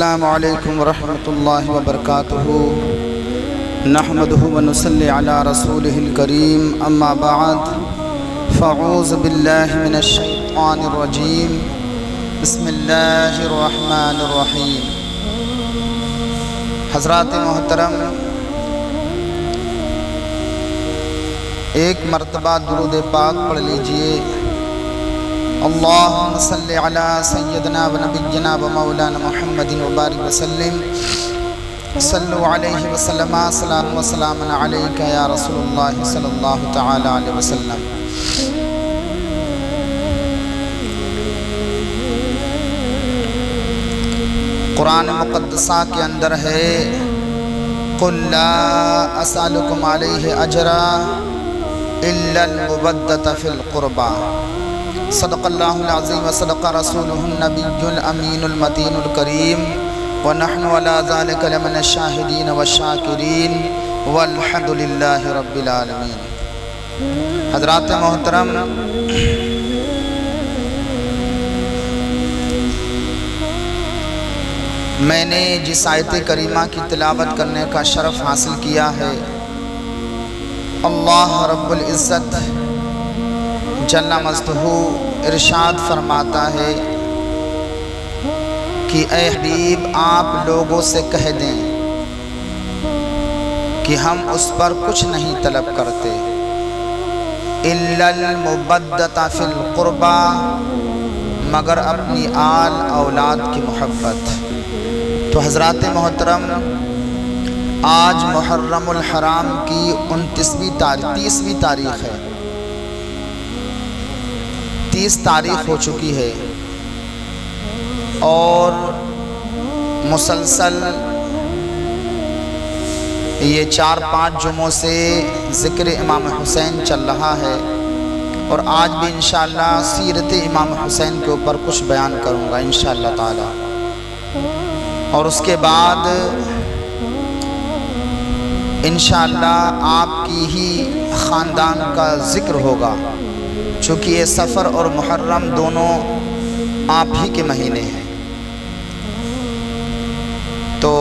السلام علیکم ورحمۃ اللہ وبرکاتہ نحمدہ ونصلی علی رسولہ الکریم اما بعد فاعوذ باللہ من الشیطان الرجیم بسم اللہ الرحمن الرحیم۔ حضرات محترم، ایک مرتبہ درود پاک پڑھ لیجئے۔ اللہم صلی علی سیدنا و نبینا و مولانا محمد وبارک وسلم صلو علیہ وسلم صلاۃ و سلام علیک یا رسول اللہ صلی اللہ تعالی علیہ وسلم۔ قرآن مقدسہ کے اندر ہے قل لا اسألکم علیہ اجرا الا المودۃ فی القربى۔ صدق اللہ العظیم و صدق رسولہ النبی الامین المتین الکریم ونحن علی ذلک لمن الشاہدین والشاکرین والحمد للہ رب العالمین۔ حضرات محترم، میں نے جس آیت کریمہ کی تلاوت کرنے کا شرف حاصل کیا ہے، اللہ رب العزت جل مجدہ ارشاد فرماتا ہے کہ اے حبیب، آپ لوگوں سے کہہ دیں کہ ہم اس پر کچھ نہیں طلب کرتے الا المودۃ فی القربى، مگر اپنی آل اولاد کی محبت۔ تو حضرات محترم، آج محرم الحرام کی 30ویں تاریخ ہے، 30 تاریخ ہو چکی ہے، اور مسلسل یہ 4-5 جمعوں سے ذکر امام حسین چل رہا ہے، اور آج بھی انشاءاللہ سیرت امام حسین کے اوپر کچھ بیان کروں گا انشاءاللہ تعالی، اور اس کے بعد انشاءاللہ آپ کی ہی خاندان کا ذکر ہوگا، چونکہ یہ سفر اور محرم دونوں آپ ہی کے مہینے ہیں۔ تو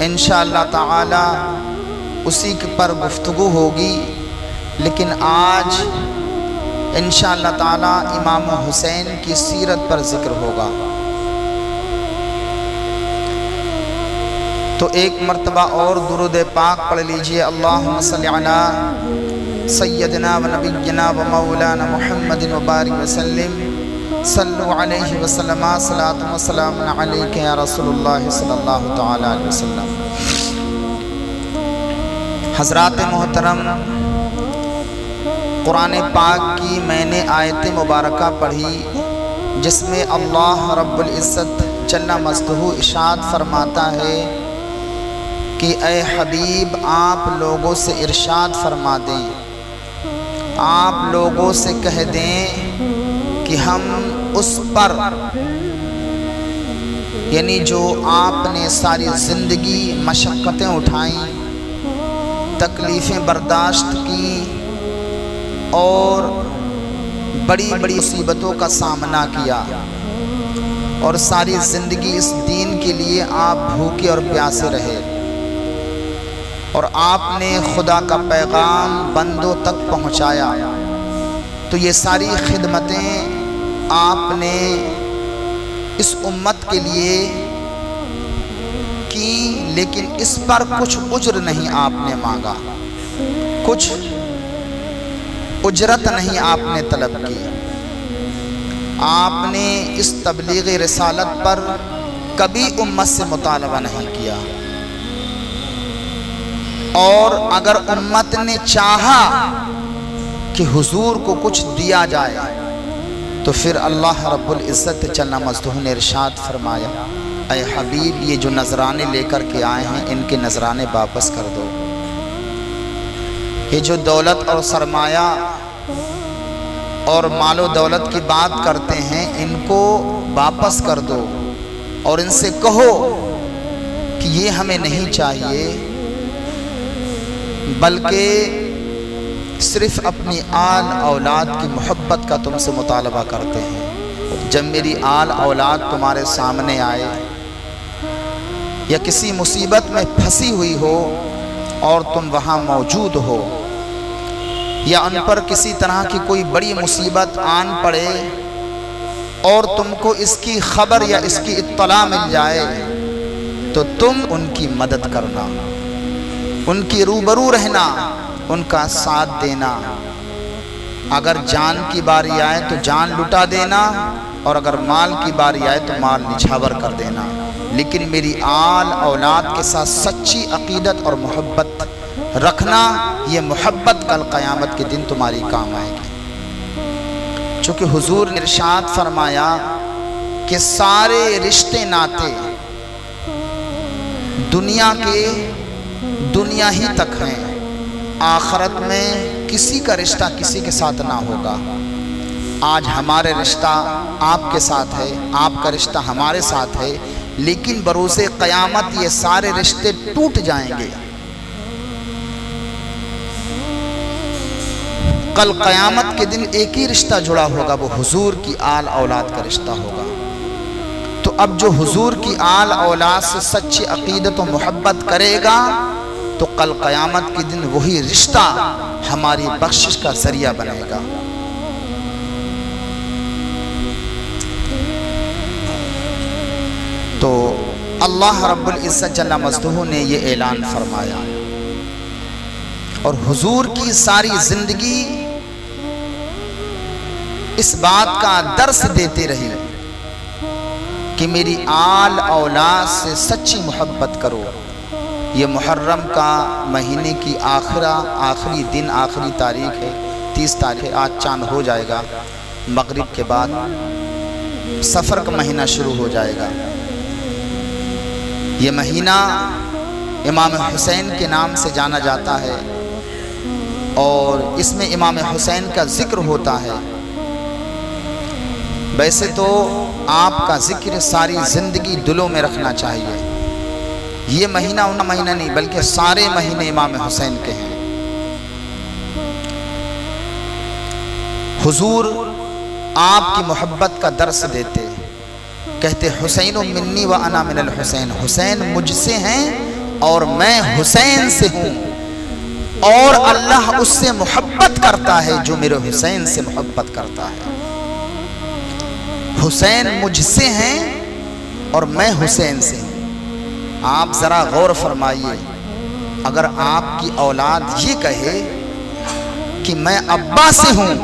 انشاءاللہ تعالی اسی پر گفتگو ہوگی، لیکن آج انشاءاللہ تعالی امام حسین کی سیرت پر ذکر ہوگا۔ تو ایک مرتبہ اور درود پاک پڑھ لیجئے۔ اللہم صلی علی سیدنا و نبینا و مولانا محمد وبارک وسلم صلو علیہ وسلم صلاۃ و سلام علیک یا رسول اللہ صلی اللہ تعالی علیہ وسلم۔ حضرات محترم، قرآن پاک کی میں نے آیت مبارکہ پڑھی جس میں اللہ رب العزت جل مجدہ ارشاد فرماتا ہے کہ اے حبیب، آپ لوگوں سے ارشاد فرما دیں، آپ لوگوں سے کہہ دیں کہ ہم اس پر، یعنی جو آپ نے ساری زندگی مشقتیں اٹھائیں، تکلیفیں برداشت کی، اور بڑی بڑی مصیبتوں کا سامنا کیا، اور ساری زندگی اس دین کے لیے آپ بھوکے اور پیاسے رہے، اور آپ نے خدا کا پیغام بندوں تک پہنچایا، تو یہ ساری خدمتیں آپ نے اس امت کے لیے کی، لیکن اس پر کچھ اجر نہیں آپ نے مانگا، کچھ اجرت نہیں آپ نے طلب کی۔ آپ نے اس تبلیغ رسالت پر کبھی امت سے مطالبہ نہیں کیا، اور اگر امت نے چاہا کہ حضور کو کچھ دیا جائے تو پھر اللہ رب العزت جل مجدہ نے ارشاد فرمایا، اے حبیب، یہ جو نذرانے لے کر کے آئے ہیں ان کے نذرانے واپس کر دو، یہ جو دولت اور سرمایہ اور مال و دولت کی بات کرتے ہیں ان کو واپس کر دو، اور ان سے کہو کہ یہ ہمیں نہیں چاہیے، بلکہ صرف اپنی آل اولاد کی محبت کا تم سے مطالبہ کرتے ہیں۔ جب میری آل اولاد تمہارے سامنے آئے یا کسی مصیبت میں پھنسی ہوئی ہو اور تم وہاں موجود ہو، یا ان پر کسی طرح کی کوئی بڑی مصیبت آن پڑے اور تم کو اس کی خبر یا اس کی اطلاع مل جائے، تو تم ان کی مدد کرنا، ان کی روبرو رہنا، ان کا ساتھ دینا۔ اگر جان کی باری آئے تو جان لٹا دینا، اور اگر مال کی باری آئے تو مال نچھاور کر دینا، لیکن میری آل اولاد کے ساتھ سچی عقیدت اور محبت رکھنا۔ یہ محبت کل قیامت کے دن تمہاری کام آئے گی۔ چونکہ حضور نے ارشاد فرمایا کہ سارے رشتے ناتے دنیا کے دنیا ہی تک ہیں، آخرت میں کسی کا رشتہ کسی کے ساتھ نہ ہوگا۔ آج ہمارے رشتہ آپ کے ساتھ ہے، آپ کا رشتہ ہمارے ساتھ ہے، لیکن بروز قیامت یہ سارے رشتے ٹوٹ جائیں گے۔ کل قیامت کے دن ایک ہی رشتہ جڑا ہوگا، وہ حضور کی آل اولاد کا رشتہ ہوگا۔ تو اب جو حضور کی آل اولاد سے سچی عقیدت و محبت کرے گا تو کل قیامت کے دن وہی رشتہ ہماری بخشش کا ذریعہ بنے گا۔ تو اللہ رب العزت جل مجدہ نے یہ اعلان فرمایا، اور حضور کی ساری زندگی اس بات کا درس دیتے رہی کہ میری آل اولاد سے سچی محبت کرو۔ یہ محرم کا مہینے کی آخری دن، آخری تاریخ ہے، 30 تاریخ، آج چاند ہو جائے گا، مغرب کے بعد سفر کا مہینہ شروع ہو جائے گا۔ یہ مہینہ امام حسین کے نام سے جانا جاتا ہے، اور اس میں امام حسین کا ذکر ہوتا ہے۔ ویسے تو آپ کا ذکر ساری زندگی دلوں میں رکھنا چاہیے۔ یہ مہینہ ان مہینہ نہیں، بلکہ سارے مہینے امام حسین کے ہیں۔ حضور آپ کی محبت کا درس دیتے، کہتے حسین منی و انا من الحسین، حسین مجھ سے ہیں اور میں حسین سے ہوں، اور اللہ اس سے محبت کرتا ہے جو میرے حسین سے محبت کرتا ہے۔ حسین مجھ سے ہیں اور میں حسین سے ہوں۔ آپ ذرا غور فرمائیے، اگر آپ کی اولاد یہ کہے کہ میں ابا سے ہوں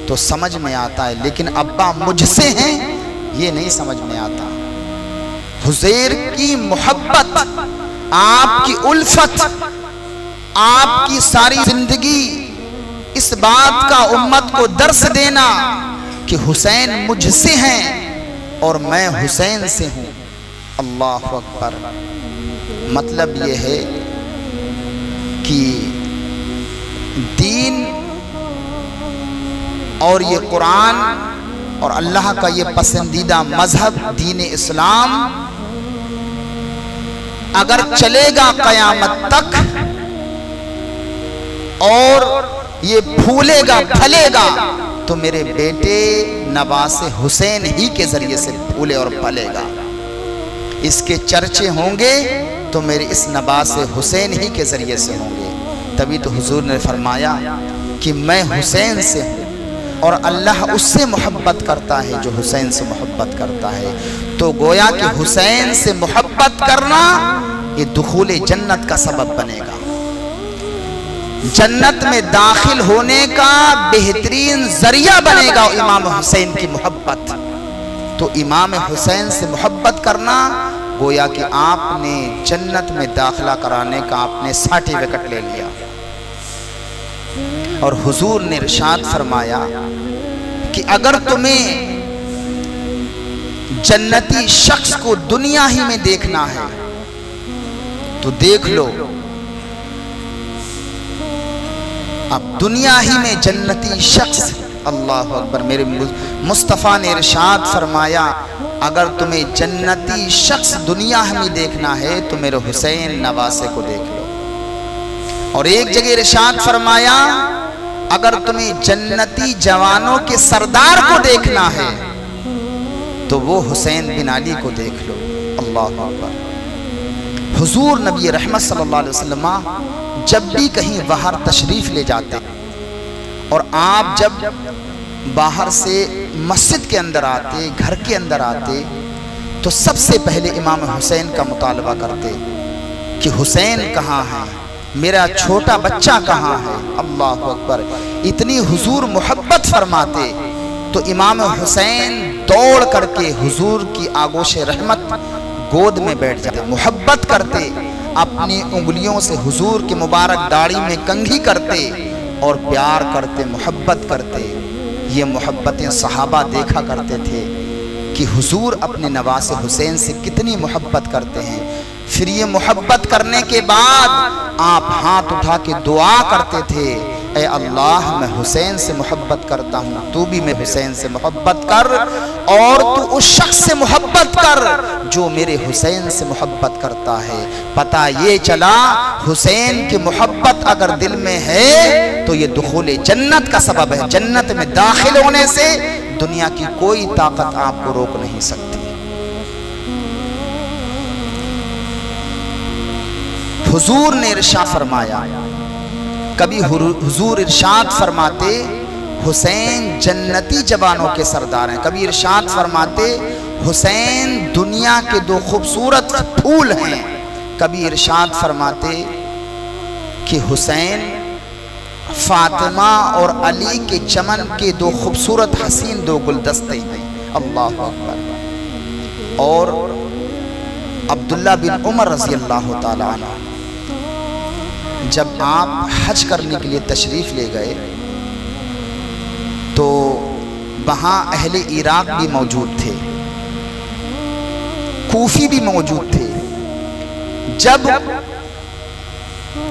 تو سمجھ میں آتا ہے، لیکن ابا مجھ سے ہیں یہ نہیں سمجھ میں آتا۔ حضور کی محبت، آپ کی الفت، آپ کی ساری زندگی اس بات کا امت کو درس دینا کہ حسین مجھ سے ہیں اور میں حسین سے ہوں۔ اللہ اکبر۔ مطلب یہ ہے کہ دین اور یہ قرآن اور اللہ کا یہ پسندیدہ مذہب دین اسلام اگر چلے گا قیامت تک اور یہ پھولے گا پھلے گا تو میرے بیٹے نواز حسین ہی کے ذریعے سے پھولے اور پھلے گا۔ اس کے چرچے ہوں گے تو میرے اس نواز حسین ہی کے ذریعے سے ہوں گے۔ تبھی تو حضور نے فرمایا کہ میں حسین سے ہوں، اور اللہ اس سے محبت کرتا ہے جو حسین سے محبت کرتا ہے۔ تو گویا کہ حسین سے محبت کرنا یہ دخول جنت کا سبب بنے گا، جنت میں داخل ہونے کا بہترین ذریعہ بنے گا امام حسین کی محبت۔ تو امام حسین سے محبت کرنا گویا کہ آپ نے جنت میں داخلہ کرانے کا آپ نے سرٹیفکیٹ لے لیا۔ اور حضور نے ارشاد فرمایا کہ اگر تمہیں جنتی شخص کو دنیا ہی میں دیکھنا ہے تو دیکھ لو، اب دنیا ہی میں جنتی شخص، اللہ اکبر، میرے مصطفیٰ نے ارشاد فرمایا اگر تمہیں جنتی شخص دنیا میں دیکھنا ہے تو میرے حسین نواسے کو دیکھ لو۔ اور ایک جگہ ارشاد فرمایا اگر تمہیں جنتی جوانوں کے سردار کو دیکھنا ہے تو وہ حسین بن علی کو دیکھ لو۔ اللہ اکبر۔ حضور نبی رحمت صلی اللہ علیہ وسلم جب بھی کہیں باہر تشریف لے جاتے اور آپ جب باہر سے مسجد کے اندر آتے، گھر کے اندر آتے، تو سب سے پہلے امام حسین کا مطالبہ کرتے کہ حسین کہاں ہے، میرا چھوٹا بچہ کہاں ہے۔ اللہ اکبر، اتنی حضور محبت فرماتے تو امام حسین دوڑ کر کے حضور کی آغوش رحمت گود میں بیٹھ جاتے، محبت کرتے، اپنی انگلیوں سے حضور کی مبارک داڑھی میں کنگھی کرتے اور پیار کرتے، محبت کرتے۔ یہ محبتیں صحابہ دیکھا کرتے تھے کہ حضور اپنے نواسے حسین سے کتنی محبت کرتے ہیں۔ پھر یہ محبت کرنے کے بعد آپ ہاتھ اٹھا کے دعا کرتے تھے، اے اللہ میں حسین سے محبت کرتا ہوں، تو بھی میں حسین سے محبت کر، اور تو اس شخص سے محبت کر جو میرے حسین سے محبت کرتا ہے۔ پتہ یہ چلا حسین کی محبت اگر دل میں ہے تو یہ دخول جنت کا سبب ہے، جنت میں داخل ہونے سے دنیا کی کوئی طاقت آپ کو روک نہیں سکتی۔ حضور نے ارشاد فرمایا، کبھی حضور ارشاد فرماتے حسین جنتی جوانوں کے سردار ہیں، کبھی ارشاد فرماتے حسین دنیا کے دو خوبصورت پھول ہیں، کبھی ارشاد فرماتے کہ حسین فاطمہ اور علی کے چمن کے دو خوبصورت حسین دو گلدستے ہیں۔ اللہ اکبر۔ اور عبداللہ بن عمر رضی اللہ تعالی عنہ جب آپ حج کرنے کے لیے تشریف لے گئے تو وہاں اہل عراق بھی موجود تھے، کوفی بھی موجود تھے۔ جب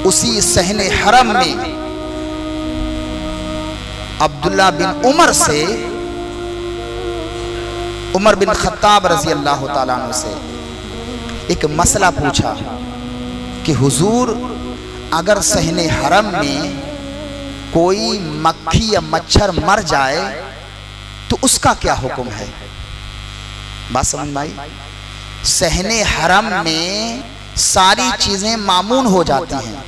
اسی صحن حرم میں عبداللہ بن عمر سے عمر بن خطاب رضی اللہ تعالیٰ عنہ سے ایک مسئلہ پوچھا کہ حضور اگر صحن حرم میں کوئی مکھی یا مچھر مر جائے تو اس کا کیا حکم ہے؟ بات سمجھ میں آئی؟ صحن حرم میں ساری چیزیں معمون ہو جاتی ہیں۔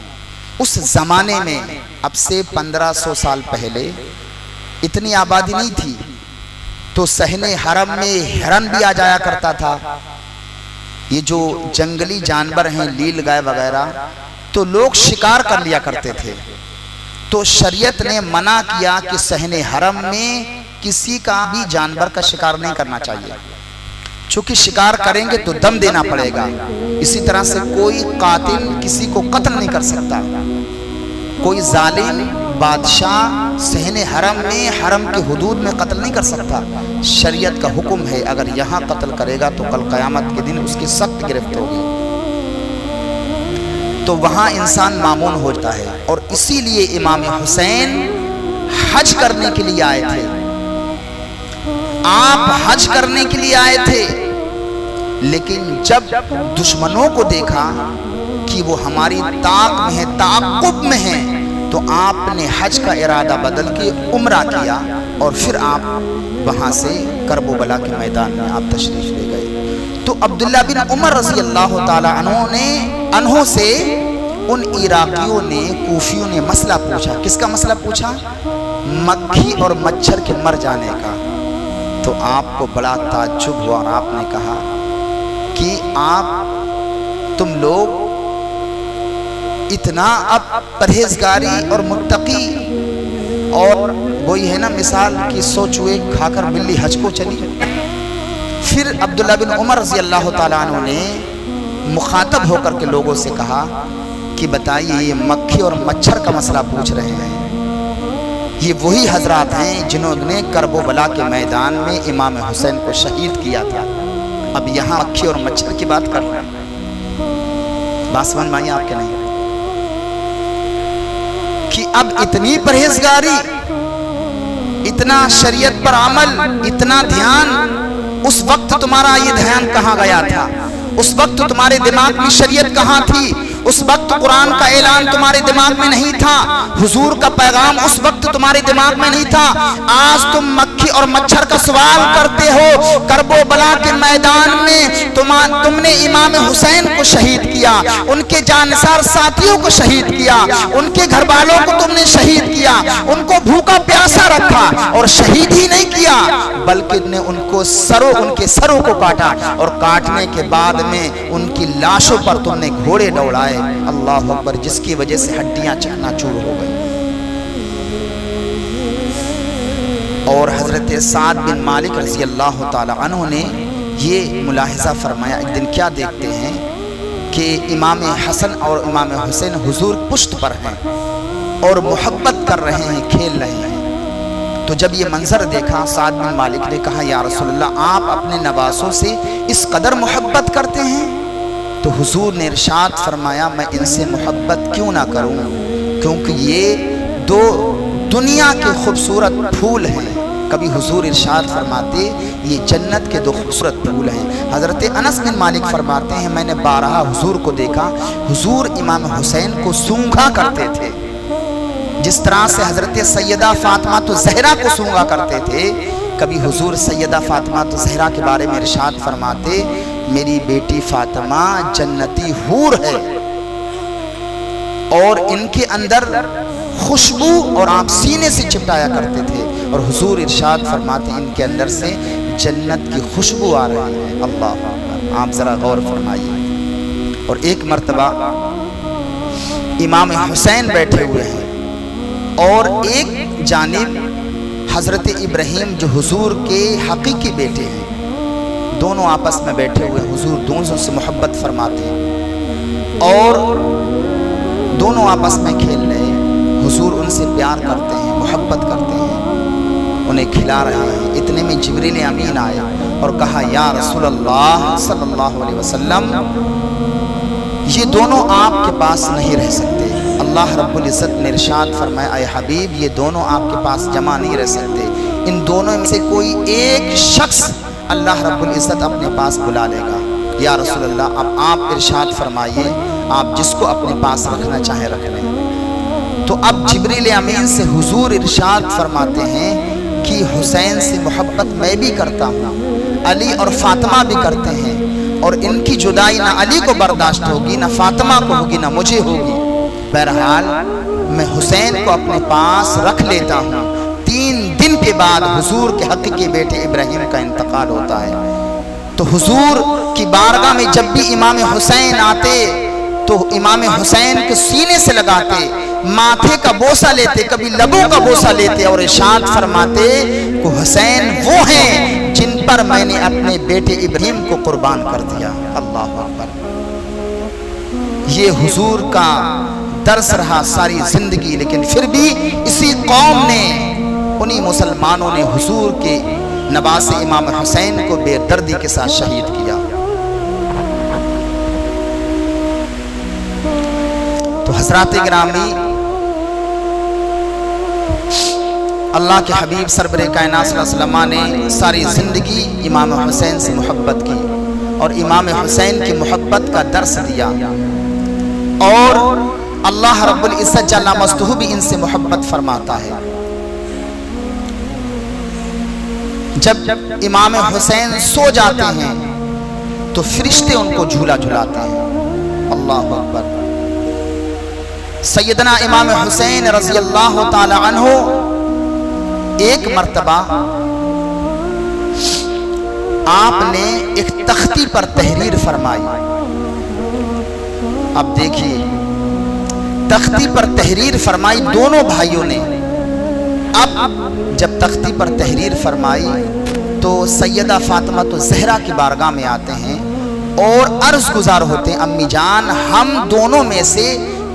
اس زمانے میں اب سے 1500 سال پہلے اتنی آبادی نہیں تھی، تو صحن حرم میں ہرن بھی آ جایا کرتا تھا، یہ جو جنگلی جانور ہیں لیل گائے وغیرہ، تو لوگ شکار کر لیا کرتے تھے۔ تو شریعت نے منع کیا کہ صحن حرم میں کسی کا بھی جانور کا شکار نہیں کرنا چاہیے، چونکہ شکار کریں گے تو دم دینا پڑے گا۔ اسی طرح سے کوئی قاتل کسی کو قتل نہیں کر سکتا، کوئی ظالم بادشاہ صحن حرم میں حرم کے حدود میں قتل نہیں کر سکتا۔ شریعت کا حکم ہے اگر یہاں قتل کرے گا تو کل قیامت کے دن اس کی سخت گرفت ہوگی۔ تو وہاں انسان معمون ہو جاتا ہے، اور اسی لیے امام حسین حج کرنے کے لیے آئے تھے۔ آپ حج کرنے کے لیے آئے تھے، لیکن جب دشمنوں کو دیکھا کہ وہ ہماری طاق میں ہیں، تعاقب میں ہیں، تو آپ نے حج کا ارادہ بدل کے عمرہ کیا، اور پھر آپ وہاں سے کرب و بلا کے میدان میں آپ تشریف لے گئے۔ تو عبداللہ بن عمر رضی اللہ تعالی عنہ سے ان عراقیوں نے، کوفیوں نے مسئلہ پوچھا۔ کس کا مسئلہ پوچھا؟ مکھی اور مچھر کے مر جانے کا۔ تو آپ کو بڑا تعجب ہوا اور آپ نے کہا کہ تم لوگ اتنا اب پرہیزگاری اور متقی، اور وہی ہے نا مثال کہ 100 چوہے کھا کر بلی حج کو چلی۔ پھر عبداللہ بن عمر رضی اللہ تعالیٰ عنہ نے مخاطب ہو کر کے لوگوں سے کہا کہ بتائیے یہ مکھی اور مچھر کا مسئلہ پوچھ رہے ہیں، یہ وہی حضرات ہیں جنہوں نے کرب و بلا کے میدان میں امام حسین کو شہید کیا تھا۔ اب یہاں مکھی اور مچھر کی بات کر رہے ہیں۔ بات سمجھ میں آئی آپ کے نہیں؟ کہ اب اتنی پرہیزگاری، اتنا شریعت پر عمل، اتنا دھیان، اس وقت تمہارا یہ دھیان کہاں گیا تھا؟ اس وقت تمہارے دماغ میں شریعت کہاں تھی؟ اس وقت قرآن کا اعلان تمہارے دماغ میں نہیں تھا، حضور کا پیغام اس وقت تمہارے دماغ میں نہیں تھا۔ آج تم مکھی اور مچھر کا سوال کرتے ہو۔ کرب و بلا کے میدان میں تم نے امام حسین کو شہید کیا، ان کے جانثار ساتھیوں کو شہید کیا، ان کے گھر والوں کو تم نے شہید کیا، ان کو بھوکا پیاسا رکھا، اور شہید ہی نہیں کیا بلکہ نے ان کے سروں کو کاٹا، اور کاٹنے کے بعد میں ان کی لاشوں پر تم نے گھوڑے دوڑائے۔ اللہ اکبر، جس کی وجہ سے ہڈیاں چکنا چور ہو گئی۔ اور حضرت سعد بن مالک رضی اللہ تعالی عنہ نے یہ ملاحظہ فرمایا، ایک دن کیا دیکھتے ہیں کہ امام حسن اور امام حسین حضور پشت پر ہیں اور محبت کر رہے ہیں، کھیل رہے ہیں۔ تو جب یہ منظر دیکھا، سعد بن مالک نے کہا یا رسول اللہ، آپ اپنے نواسوں سے اس قدر محبت کرتے ہیں؟ تو حضور نے ارشاد فرمایا، میں ان سے محبت کیوں نہ کروں، کیونکہ یہ دو دنیا کے خوبصورت پھول ہیں۔ کبھی حضور ارشاد فرماتے یہ جنت کے دو خوبصورت پھول ہیں۔ حضرت انس بن مالک فرماتے ہیں، میں نے بارہا حضور کو دیکھا، حضور امام حسین کو سونگھا کرتے تھے، جس طرح سے حضرت سیدہ فاطمہ تو زہرا کو سونگھا کرتے تھے۔ کبھی حضور سیدہ فاطمہ تو زہرا کے بارے میں ارشاد فرماتے، میری بیٹی فاطمہ جنتی حور ہے، اور ان کے اندر خوشبو، اور آپ سینے سے چپٹایا کرتے تھے، اور حضور ارشاد فرماتے ان کے اندر سے جنت کی خوشبو آ رہی ہے۔ اللہ، آپ ذرا غور فرمائیے۔ اور ایک مرتبہ امام حسین بیٹھے ہوئے ہیں، اور ایک جانب حضرت ابراہیم جو حضور کے حقیقی بیٹے ہیں، دونوں آپس میں بیٹھے ہوئے، حضور دونوں سے محبت فرماتے ہیں اور دونوں آپس میں کھیل رہے ہیں۔ حضور ان سے پیار کرتے ہیں، محبت کرتے ہیں، انہیں کھلا رہے ہیں۔ اتنے میں جبریل امین آیا اور کہا یا رسول اللہ صلی اللہ علیہ وسلم، یہ دونوں آپ کے پاس نہیں رہ سکتے۔ اللہ رب العزت نے ارشاد فرمایا، اے حبیب، یہ دونوں آپ کے پاس جمع نہیں رہ سکتے، ان دونوں میں سے کوئی ایک شخص اللہ رب العزت اپنے پاس بلا لے گا۔ یا رسول اللہ، اب آپ ارشاد فرمائیے، آپ جس کو اپنے پاس رکھنا چاہیں رکھ لیں۔ تو اب جبریل امین سے حضور ارشاد فرماتے ہیں کہ حسین سے محبت میں بھی کرتا ہوں، علی اور فاطمہ بھی کرتے ہیں، اور ان کی جدائی نہ علی کو برداشت ہوگی، نہ فاطمہ کو ہوگی، نہ مجھے ہوگی۔ بہرحال میں حسین کو اپنے پاس رکھ لیتا ہوں۔ 3 دن کے بعد حضور کے حقیقی بیٹے ابراہیم کا انتقال ہوتا ہے۔ تو حضور کی بارگاہ میں جب بھی امام حسین آتے تو امام حسین کے سینے سے لگاتے، ماتھے کا بوسہ لیتے، کبھی لبوں کا بوسہ لیتے، اور ارشاد فرماتے کہ حسین وہ ہیں جن پر میں نے اپنے بیٹے ابراہیم کو قربان کر دیا۔ اللہ اکبر۔ یہ حضور کا درس رہا ساری زندگی، لیکن پھر بھی اسی قوم نے، انہی مسلمانوں نے حضور کے نواسے امام حسین کو بے دردی کے ساتھ شہید کیا۔ تو حضرات گرامی، اللہ کے حبیب سرور کائنات صلی اللہ علیہ وسلم نے ساری زندگی امام حسین سے محبت کی، اور امام حسین کی محبت کا درس دیا، اور اللہ رب العزت جل مجدہ بھی ان سے محبت فرماتا ہے۔ جب امام حسین سو جاتے ہیں تو فرشتے ان کو جھولا جھلاتے ہیں۔ اللہ اکبر۔ سیدنا امام حسین رضی اللہ تعالی عنہ ایک مرتبہ آپ نے ایک تختی پر تحریر فرمائی۔ اب دیکھیے، تختی پر تحریر فرمائی دونوں بھائیوں نے۔ اب جب تختی پر تحریر فرمائی تو سیدہ فاطمہ تو زہرا کی بارگاہ میں آتے ہیں اور عرض گزار ہوتے ہیں، امی جان، ہم دونوں میں سے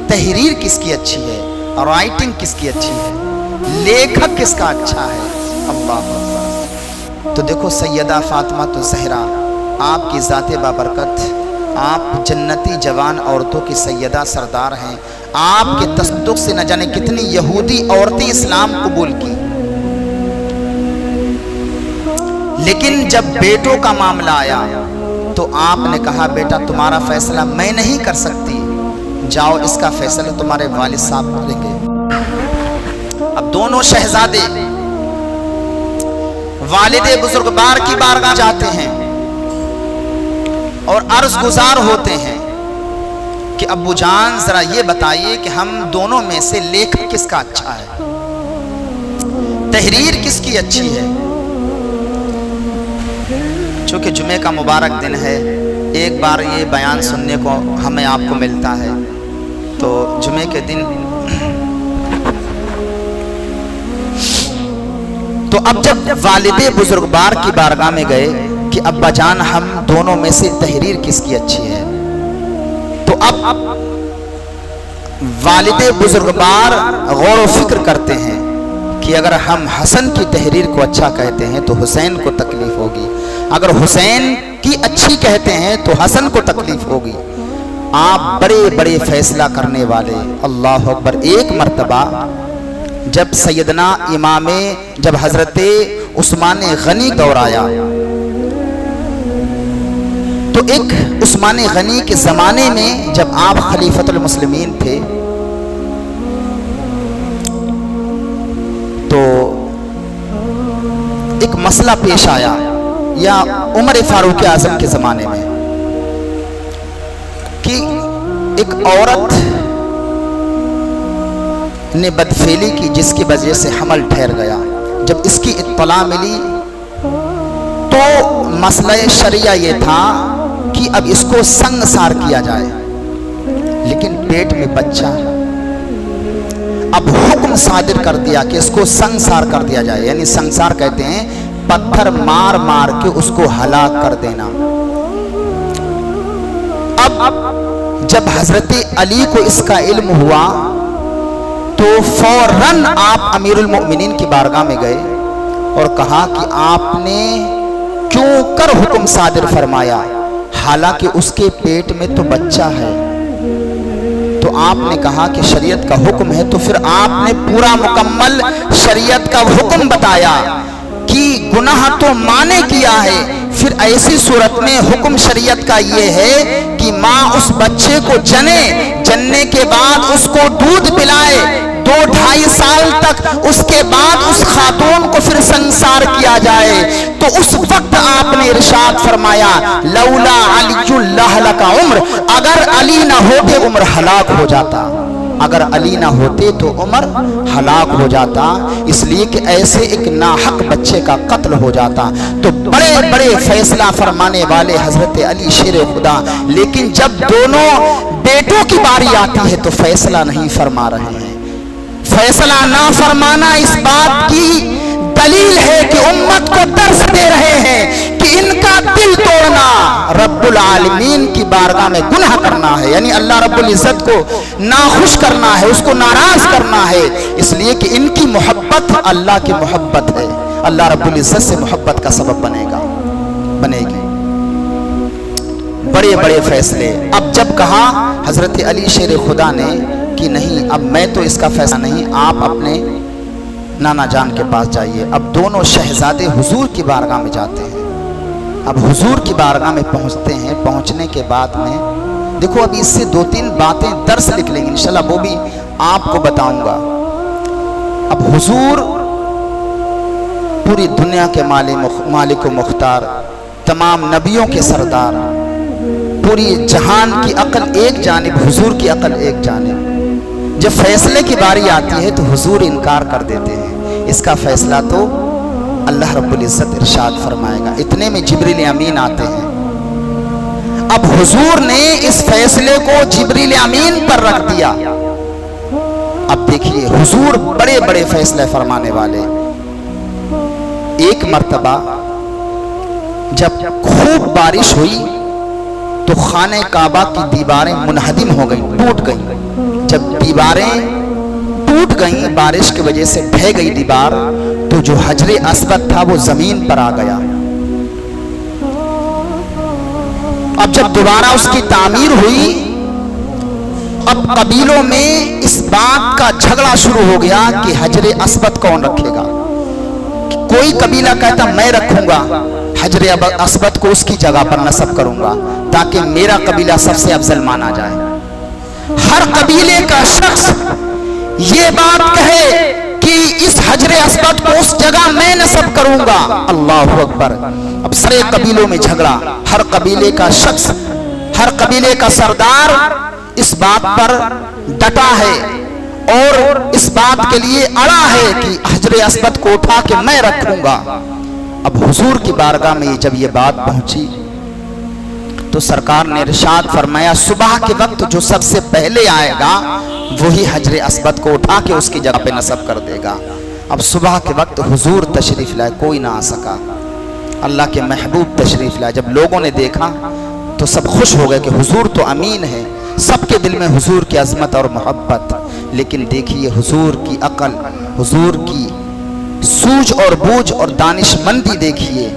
تحریر کس کی اچھی ہے، رائٹنگ کس کی اچھی ہے، لیکھک کس کا اچھا ہے؟ اللہ اکبر۔ تو دیکھو سیدہ فاطمہ تو زہرا، آپ کی ذات بابرکت، آپ جنتی جوان عورتوں کی سیدہ سردار ہیں، آپ کے تصدق سے نہ جانے کتنی یہودی عورتیں اسلام قبول کی، لیکن جب بیٹوں کا معاملہ آیا تو آپ نے کہا بیٹا تمہارا فیصلہ میں نہیں کر سکتی، جاؤ اس کا فیصلہ تمہارے والد صاحب کریں گے۔ اب دونوں شہزادے والد بزرگوار کی بارگاہ جاتے ہیں اور عرض گزار ہوتے ہیں کہ ابو جان ذرا یہ بتائیے کہ ہم دونوں میں سے لیکھن کس کا اچھا ہے، تحریر کس کی اچھی ہے۔ چونکہ جمعے کا مبارک دن ہے، ایک بار یہ بیان سننے کو ہمیں آپ کو ملتا ہے، تو جمعے کے دن تو اب جب والد بزرگوار کی بارگاہ میں گئے کہ ابا جان ہم دونوں میں سے تحریر کس کی اچھی ہے، تو اب والد بزرگوار غور و فکر کرتے ہیں کہ اگر ہم حسن کی تحریر کو اچھا کہتے ہیں تو حسین کو تکلیف ہوگی، اگر حسین کی اچھی کہتے ہیں تو حسن کو تکلیف ہوگی۔ آپ بڑے بڑے فیصلہ کرنے والے، اللہ اکبر۔ ایک مرتبہ جب سیدنا امام جب حضرت عثمان غنی دور آیا تو ایک عثمان غنی کے زمانے میں جب آپ خلیفۃ المسلمین تھے تو ایک مسئلہ پیش آیا، یا عمر فاروق اعظم کے زمانے میں، کہ ایک عورت نے بدفعلی کی جس کی وجہ سے حمل ٹھہر گیا۔ جب اس کی اطلاع ملی تو مسئلہ شریعہ یہ تھا کہ اب اس کو سنگسار کیا جائے، لیکن پیٹ میں بچہ ہے۔ اب حکم صادر کر دیا کہ اس کو سنگسار کر دیا جائے، یعنی سنگسار کہتے ہیں پتھر مار مار کے اس کو ہلاک کر دینا۔ اب جب حضرت علی کو اس کا علم ہوا تو فوراً آپ امیر المؤمنین کی بارگاہ میں گئے اور کہا کہ آپ نے کیوں کر حکم صادر فرمایا، حالانکہ اس کے پیٹ میں تو بچہ ہے۔ تو آپ نے کہا کہ شریعت کا حکم ہے، تو پھر آپ نے پورا مکمل شریعت کا حکم بتایا کہ گناہ تو مانے کیا ہے، پھر ایسی صورت میں حکم شریعت کا یہ ہے کہ ماں اس بچے کو جننے کے بعد اس کو دودھ پلائے 2-2.5 سال تک، اس کے بعد اس خاتون کو پھر سنسار کیا جائے۔ تو اس وقت آپ نے ارشاد فرمایا لولا علی لہلک عمر، اگر علی نہ ہوتے عمر ہلاک ہو جاتا، اگر علی نہ ہوتے تو عمر ہلاک ہو جاتا، اس لیے کہ ایسے ایک ناحق بچے کا قتل ہو جاتا۔ تو بڑے بڑے فیصلہ فرمانے والے حضرت علی شیر خدا، لیکن جب دونوں بیٹوں کی باری آتی ہے تو فیصلہ نہیں فرما رہے ہیں۔ فیصلہ نہ فرمانا اس بات کی دلیل ہے کہ امت کو درس دے رہے ہیں کہ ان کا دل توڑنا رب العالمین کی بارگاہ میں گناہ کرنا ہے، یعنی اللہ رب العزت کو ناخوش کرنا ہے، اس کو ناراض کرنا ہے، اس لیے کہ ان کی محبت اللہ کی محبت ہے، اللہ رب العزت سے محبت کا سبب بنے گی۔ بڑے بڑے فیصلے۔ اب جب کہا حضرت علی شیر خدا نے کہ نہیں، اب میں تو اس کا فیصلہ نہیں، آپ اپنے نانا جان کے پاس جائیے۔ اب دونوں شہزادے حضور کی بارگاہ میں جاتے ہیں۔ اب حضور کی بارگاہ میں پہنچتے ہیں، پہنچنے کے بعد میں دیکھو ابھی اس سے 2-3 باتیں درس لکھ لیں گے انشاءاللہ، وہ بھی آپ کو بتاؤں گا۔ اب حضور پوری دنیا کے مالک و مختار، تمام نبیوں کے سردار، پوری جہان کی عقل ایک جانب، حضور کی عقل ایک جانب۔ جب فیصلے کی باری آتی ہے تو حضور انکار کر دیتے ہیں، اس کا فیصلہ تو اللہ رب العزت ارشاد فرمائے گا۔ اتنے میں جبریل امین آتے ہیں۔ اب حضور نے اس فیصلے کو جبریل امین پر رکھ دیا۔ اب دیکھیے حضور بڑے بڑے فیصلے فرمانے والے۔ ایک مرتبہ جب خوب بارش ہوئی تو خانہ کعبہ کی دیواریں منہدم ہو گئیں، ٹوٹ گئیں۔ جب دیواریں ٹوٹ گئیں، بارش کی وجہ سے ڈھہ گئی دیوار، تو جو حجر اسود تھا وہ زمین پر آ گیا۔ اب جب دوبارہ اس کی تعمیر ہوئی، اب قبیلوں میں اس بات کا جھگڑا شروع ہو گیا کہ حجر اسود کون رکھے گا۔ کوئی قبیلہ کہتا میں رکھوں گا حجر اسود کو، اس کی جگہ پر نصب کروں گا تاکہ میرا قبیلہ سب سے افضل مانا جائے۔ ہر قبیلے کا شخص یہ بات کہے کہ اس حجر اسود کو اس جگہ میں نصب کروں گا. اللہ اکبر. اب سارے قبیلوں میں جھگڑا. ہر قبیلے کا شخص، ہر قبیلے کا سردار اس بات پر ڈٹا ہے اور اس بات کے لیے اڑا ہے کہ حجر اسود کو اٹھا کے میں رکھوں گا. اب حضور کی بارگاہ میں جب یہ بات پہنچی تو سرکار نے ارشاد فرمایا صبح کے وقت جو سب سے پہلے آئے گا وہی حجر اسود کو اٹھا کے اس کی جگہ پہ نصب کر دے گا. اب صبح کے وقت حضور تشریف لائے، کوئی نہ آ سکا. اللہ کے محبوب تشریف لائے. جب لوگوں نے دیکھا تو سب خوش ہو گئے کہ حضور تو امین ہے. سب کے دل میں حضور کی عظمت اور محبت. لیکن دیکھیے حضور کی عقل، حضور کی سوجھ اور بوجھ اور دانش مندی دیکھیے.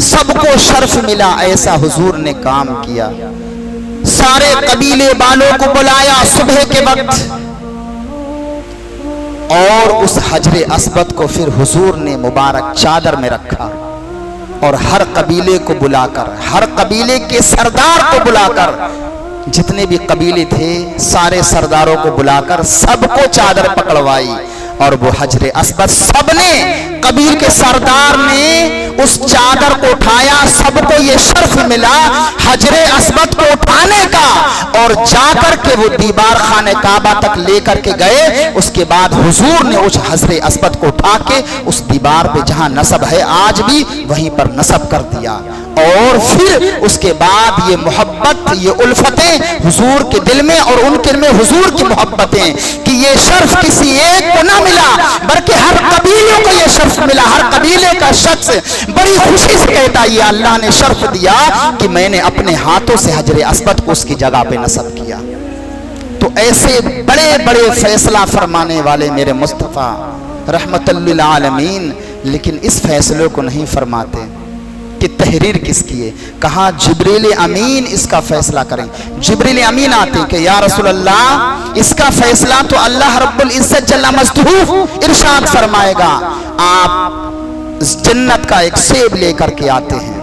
سب کو شرف ملا، ایسا حضور نے کام کیا. سارے قبیلے والوں کو بلایا صبح کے وقت اور اس حجر اسود کو پھر حضور نے مبارک چادر میں رکھا اور ہر قبیلے کو بلا کر، ہر قبیلے کے سردار کو بلا کر، جتنے بھی قبیلے تھے سارے سرداروں کو بلا کر سب کو چادر پکڑوائی اور وہ حجر اسود سب نے، قبیل کے سردار نے اس چادر کو اٹھایا. سب کو یہ شرف ملا حجر اسود کو اٹھانے کا اور جا کر کے وہ دیوار خانہ کعبہ تک لے کر کے گئے. اس کے بعد حضور نے اس حجر اسود کو اٹھا کے اس دیوار پہ جہاں نصب ہے آج بھی وہیں پر نصب کر دیا. اور پھر اس کے بعد یہ محبت، یہ الفتیں حضور کے دل میں اور ان کے دل میں حضور کی محبتیں کہ یہ شرف کسی ایک کو نہ ملا بلکہ ہر قبیلے کو یہ شرف ملا. ہر قبیلے کا شخص بڑی خوشی سے کہتا یہ اللہ نے شرف دیا کہ میں نے اپنے ہاتھوں سے حجر اسود کو اس کی جگہ پہ نصب کیا. تو ایسے بڑے بڑے فیصلہ فرمانے والے میرے مصطفیٰ رحمت للعالمین لیکن اس فیصلے کو نہیں فرماتے کہ تحریر کس کی ہے. کہا جبریل امین اس کا فیصلہ کریں. جبریل امین آتے کہ یا رسول اللہ اس کا فیصلہ تو اللہ رب العزت جل مجدہ ارشاد فرمائے گا. آپ جنت کا ایک سیب لے کر کے آتے ہیں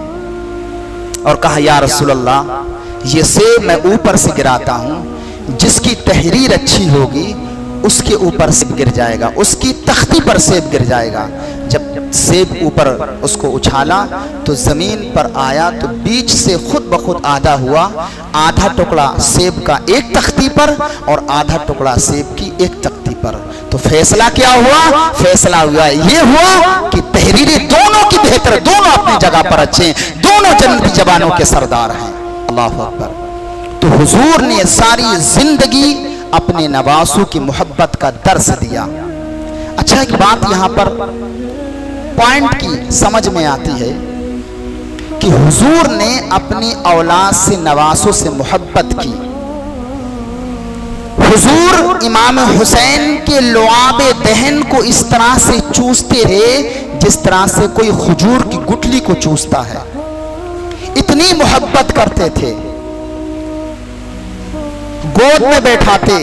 اور کہا یا رسول اللہ یہ سیب میں اوپر سے گراتا ہوں، جس کی تحریر اچھی ہوگی اس کے اوپر سیب گر جائے گا، اس کی تختی پر سیب گر جائے گا. جب سیب اوپر اس کو اچھالا تو زمین پر آیا تو بیچ سے خود بخود آدھا ہوا. آدھا ٹکڑا سیب کا ایک تختی پر اور آدھا ٹکڑا سیب کی ایک تختی پر. تو فیصلہ کیا ہوا؟ فیصلہ ہوا یہ ہوا کہ تحریری دونوں کی بہتر، دونوں اپنی جگہ پر اچھے ہیں، دونوں جنتی جوانوں کے سردار ہیں. اللہ اکبر. تو حضور نے ساری زندگی اپنے نواسوں کی محبت کا درس دیا. اچھا ایک بات یہاں پر پوائنٹ کی سمجھ میں آتی ہے کہ حضور نے اپنی اولاد سے نواسوں سے محبت کی. حضور امام حسین کے لعاب دہن کو اس طرح سے چوستے رہے جس طرح سے کوئی کھجور کی گٹلی کو چوستا ہے. اتنی محبت کرتے تھے. گود میں بیٹھاتے.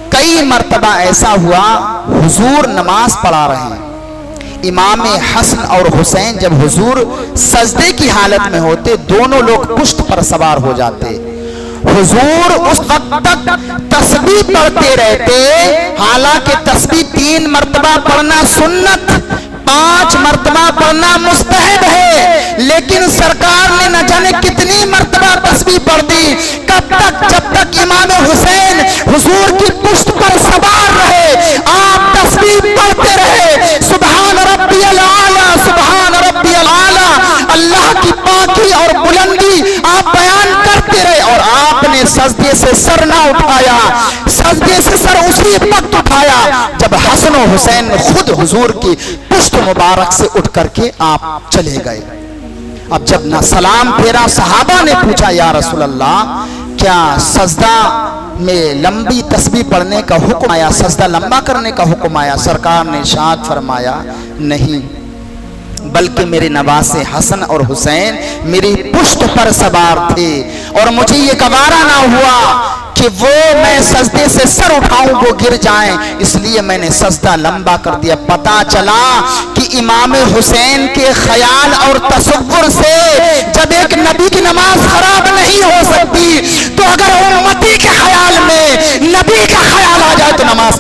کئی مرتبہ ایسا ہوا حضور نماز پڑھا رہے ہیں، امام حسن اور حسین جب حضور سجدے کی حالت میں ہوتے دونوں لوگ پشت پر سوار ہو جاتے. حضور اس وقت تک تسبیح پڑھتے رہتے، حالانکہ تسبیح 3 مرتبہ پڑھنا سنت، 5 مرتبہ پڑھنا مستحب ہے، لیکن سرکار نے نہ جانے کتنی مرتبہ تسبیح پڑھ دی. کب تک؟ جب تک امام حسین حضور کی پشت پر سوار رہے آپ تسبیح پڑھتے رہے. سبحان ربی العالی، سبحان ربی العالی، اللہ کی پاکی اور بلندی آپ بیان کرتے رہے. اور آپ نے سجدے سے سر نہ اٹھایا، سجدے سے سر اسی وقت اٹھایا جب حسن و حسین خود حضور کی پشت مبارک سے اٹھ کر کے آپ چلے گئے. اب جب نہ سلام پھیرا صحابہ نے پوچھا یا رسول اللہ کیا سجدہ میں لمبی تسبیح پڑھنے کا حکم آیا، سجدہ لمبا کرنے کا حکم آیا؟ سرکار نے ارشاد فرمایا نہیں، بلکہ میرے نواسے حسن اور حسین میری پشت پر سوار تھے اور مجھے یہ گوارا نہ ہوا کہ وہ میں سجدے سے سر اٹھاؤں وہ گر جائیں، اس لیے میں نے سجدہ لمبا کر دیا. پتا چلا کہ امام حسین کے خیال اور تصور سے جب ایک نبی کی نماز خراب نہیں ہو سکتی تو اگر امتی کے خیال میں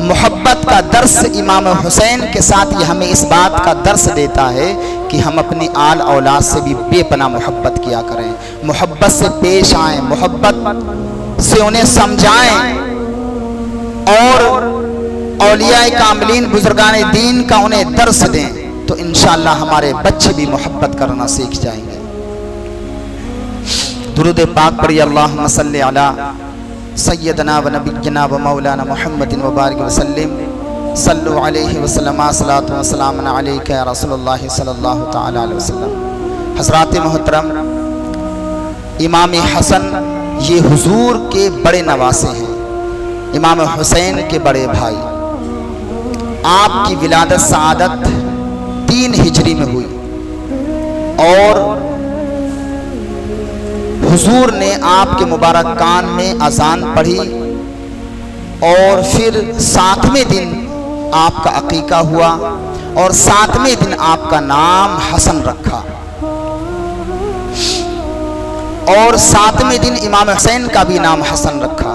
محبت کا درس امام حسین کے ساتھ یہ ہمیں اس بات کا درس دیتا ہے کہ ہم اپنی آل اولاد سے بھی بے پناہ محبت کیا کریں، محبت سے پیش آئیں، محبت سے انہیں سمجھائیں، اور اولیاء کاملین بزرگان دین کا انہیں درس دیں، تو انشاءاللہ ہمارے بچے بھی محبت کرنا سیکھ جائیں گے۔ درود پاک پڑھی، اللہم صلی علی سیدنا و نبینا و مولانا محمد و بارک وسلم، صلو علیہ وسلم، صلاۃ و سلام علیک یا رسول اللہ صلی اللہ تعالی علیہ وسلم۔ حضرات محترم، امام حسن یہ حضور کے بڑے نواسے ہیں، امام حسین کے بڑے بھائی۔ آپ کی ولادت سعادت 3 ہجری میں ہوئی، اور حضور نے آپ کے مبارک کان میں اذان پڑھی، اور پھر 7ویں دن آپ کا عقیقہ ہوا، اور 7ویں دن آپ کا نام حسن رکھا، اور 7ویں دن امام حسین کا بھی نام حسن رکھا۔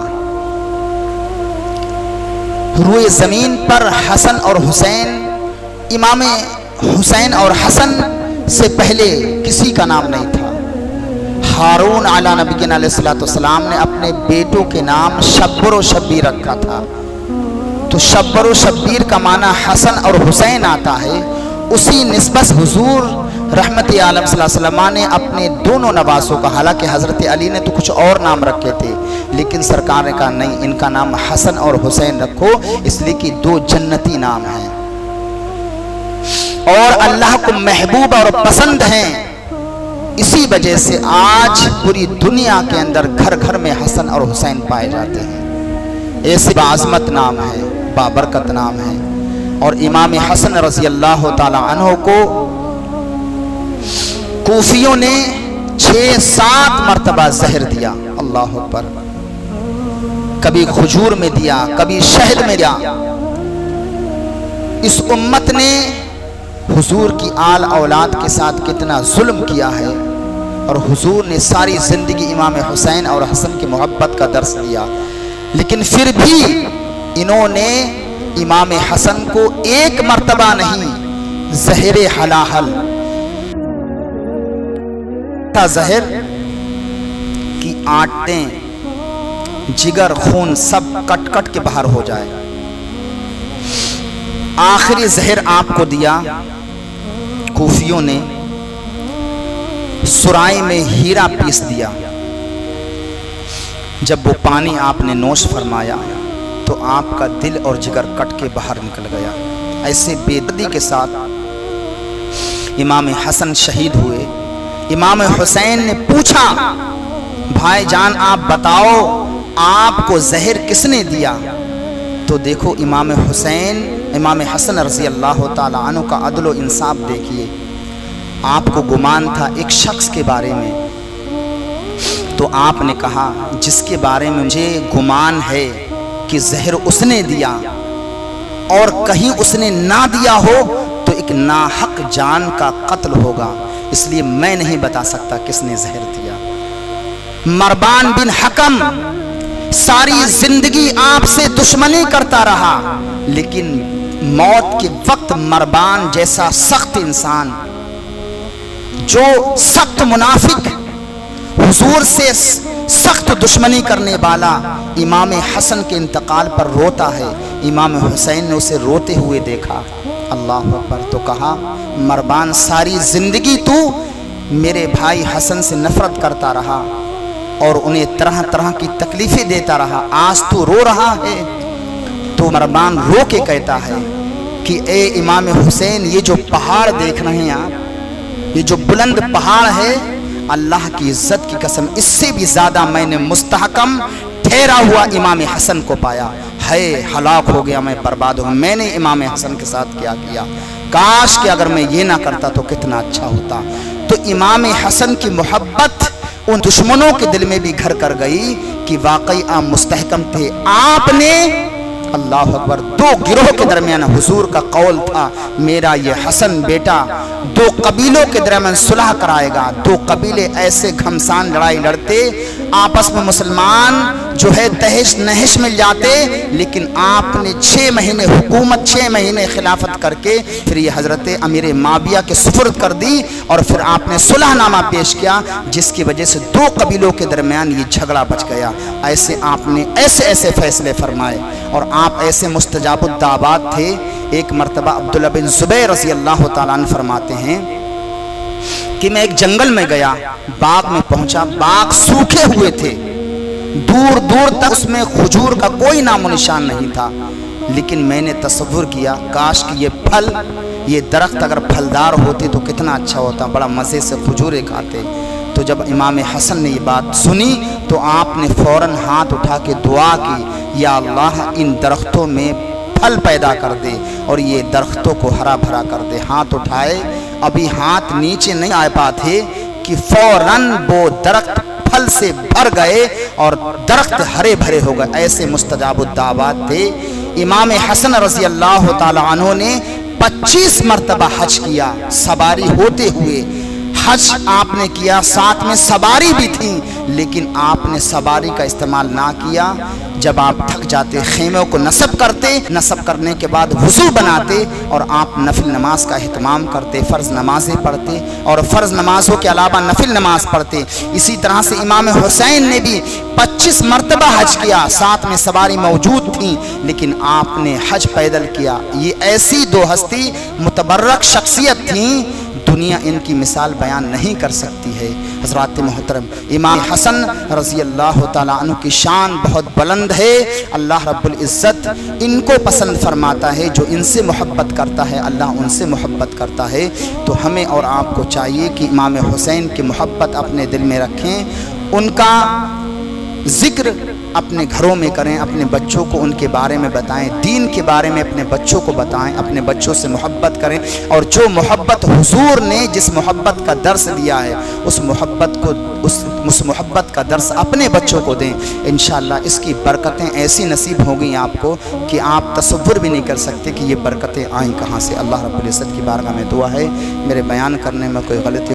روئے زمین پر حسن اور حسین، امام حسین اور حسن سے پہلے کسی کا نام نہیں تھا۔ ہارون علی نبینا علیہ الصلوۃ والسلام نے اپنے بیٹوں کے نام شبر و شبیر رکھا تھا، تو شبر و شبیر کا معنی حسن اور حسین آتا ہے۔ اسی نسبت حضور رحمت عالم صلی اللہ علیہ وسلم نے اپنے دونوں نواسوں کا، حالانکہ حضرت علی نے تو کچھ اور نام رکھے تھے، لیکن سرکار نے کہا نہیں، ان کا نام حسن اور حسین رکھو، اس لیے کہ 2 جنتی نام ہیں اور اللہ کو محبوب اور پسند ہیں۔ اسی وجہ سے آج پوری دنیا کے اندر گھر گھر میں حسن اور حسین پائے جاتے ہیں۔ ایسے بعظمت نام ہے، بابرکت نام ہے۔ اور امام حسن رضی اللہ تعالی عنہ کو کوفیوں نے 6-7 مرتبہ زہر دیا، اللہ اکبر، کبھی کھجور میں دیا، کبھی شہد میں دیا۔ اس امت نے حضور کی آل اولاد کے ساتھ کتنا ظلم کیا ہے، اور حضور نے ساری زندگی امام حسین اور حسن کی محبت کا درس دیا، لیکن پھر بھی انہوں نے امام حسن کو 1 مرتبہ نہیں، زہر حلاحل زہر کی آنتیں، جگر، خون سب کٹ کٹ کے باہر ہو جائے۔ آخری زہر آپ کو دیا کوفیوں نے، سرائی میں ہیرا پیس دیا۔ جب وہ پانی آپ نے نوش فرمایا تو آپ کا دل اور جگر کٹ کے باہر نکل گیا۔ ایسے بے دردی کے ساتھ امام حسن شہید ہوئے۔ امام حسین نے پوچھا، بھائی جان آپ بتاؤ آپ کو زہر کس نے دیا؟ تو دیکھو امام حسین، امام حسن رضی اللہ تعالی عنہ کا عدل و انصاف دیکھیے۔ آپ کو گمان تھا ایک شخص کے بارے میں، تو آپ نے کہا جس کے بارے میں مجھے گمان ہے کہ زہر اس نے دیا، اور کہیں اس نے نہ دیا ہو تو ایک ناحق جان کا قتل ہوگا، اس لیے میں نہیں بتا سکتا کس نے زہر دیا۔ مروان بن حکم ساری زندگی آپ سے دشمنی کرتا رہا، لیکن موت کے وقت مروان جیسا سخت انسان، جو سخت منافق، حضور سے سخت دشمنی کرنے والا، امام حسن کے انتقال پر روتا ہے۔ امام حسین نے اسے روتے ہوئے دیکھا، اللہ اکبر، تو کہا مروان ساری زندگی تو میرے بھائی حسن سے نفرت کرتا رہا اور انہیں طرح طرح کی تکلیفیں دیتا رہا، آج تو رو رہا ہے؟ تو مروان رو کے کہتا ہے کہ اے امام حسین، یہ جو پہاڑ دیکھ رہے ہیں آپ، یہ جو بلند پہاڑ ہے، اللہ کی عزت کی قسم اس سے بھی زیادہ میں نے مستحکم ٹھہرا ہوا امام حسن کو پایا ہے۔ ہلاک ہو گیا، میں برباد ہوں، میں نے امام حسن کے ساتھ کیا کیا، کاش کہ اگر میں یہ نہ کرتا تو کتنا اچھا ہوتا۔ تو امام حسن کی محبت ان دشمنوں کے دل میں بھی گھر کر گئی کہ واقعی آپ مستحکم تھے۔ آپ نے، اللہ اکبر، 2 گروہ کے درمیان حضور کا قول تھا، میرا یہ حسن بیٹا 2 قبیلوں کے درمیان صلح کرائے گا۔ 2 قبیلے ایسے گھمسان لڑائی لڑتے، آپس میں مسلمان جو ہے تہش نہش مل جاتے، لیکن آپ نے 6 مہینے حکومت، 6 مہینے خلافت کر کے پھر یہ حضرت امیر معاویہ کے سپرد کر دی، اور پھر آپ نے صلح نامہ پیش کیا، جس کی وجہ سے 2 قبیلوں کے درمیان یہ جھگڑا بچ گیا۔ ایسے آپ نے ایسے فیصلے فرمائے، اور آپ ایسے مستجاب الدعوات تھے۔ ایک مرتبہ عبداللہ بن زبیر رضی اللہ تعالیٰ عنہ فرماتے ہیں کہ میں ایک جنگل میں گیا، باغ میں پہنچا، باغ سوکھے ہوئے تھے، دور دور تک اس میں کھجور کا کوئی نام و نشان نہیں تھا، لیکن میں نے تصور کیا کاش کہ یہ درخت اگر پھلدار ہوتے تو کتنا اچھا ہوتا، بڑا مزے سے کھجوریں کھاتے۔ تو جب امام حسن نے یہ بات سنی تو آپ نے فوراً ہاتھ اٹھا کے دعا کی، یا اللہ ان درختوں میں پھل پیدا کر دے اور یہ درختوں کو ہرا بھرا کر دے۔ ہاتھ اٹھائے، ابھی ہاتھ نیچے نہیں آئے پاتے کہ فوراً وہ درخت پھل سے بھر گئے اور درخت ہرے بھرے ہو گئے۔ ایسے مستجاب الدعوات تھے۔ امام حسن رضی اللہ تعالی عنہ نے 25 مرتبہ حج کیا سواری ہوتے ہوئے۔ حج آپ نے کیا، ساتھ میں سواری بھی تھی، لیکن آپ نے سواری کا استعمال نہ کیا۔ جب آپ تھک جاتے خیموں کو نصب کرتے، نصب کرنے کے بعد وضو بناتے اور آپ نفل نماز کا اہتمام کرتے، فرض نمازیں پڑھتے اور فرض نمازوں کے علاوہ نفل نماز پڑھتے۔ اسی طرح سے امام حسین نے بھی 25 مرتبہ حج کیا، ساتھ میں سواری موجود تھیں، لیکن آپ نے حج پیدل کیا۔ یہ ایسی 2 ہستی متبرک شخصیت تھیں، دنیا ان کی مثال بیان نہیں کر سکتی ہے۔ حضرات محترم، امام حسن رضی اللہ تعالیٰ عنہ کی شان بہت بلند ہے۔ اللہ رب العزت ان کو پسند فرماتا ہے، جو ان سے محبت کرتا ہے اللہ ان سے محبت کرتا ہے۔ تو ہمیں اور آپ کو چاہیے کہ امام حسین کی محبت اپنے دل میں رکھیں، ان کا ذکر اپنے گھروں میں کریں، اپنے بچوں کو ان کے بارے میں بتائیں، دین کے بارے میں اپنے بچوں کو بتائیں، اپنے بچوں سے محبت کریں، اور جو محبت حضور نے جس محبت کا درس دیا ہے اس محبت کا درس اپنے بچوں کو دیں۔ انشاءاللہ اس کی برکتیں ایسی نصیب ہوں گی آپ کو کہ آپ تصور بھی نہیں کر سکتے کہ یہ برکتیں آئیں کہاں سے۔ اللہ رب العزت کی بارگاہ میں دعا ہے میرے بیان کرنے میں کوئی غلطی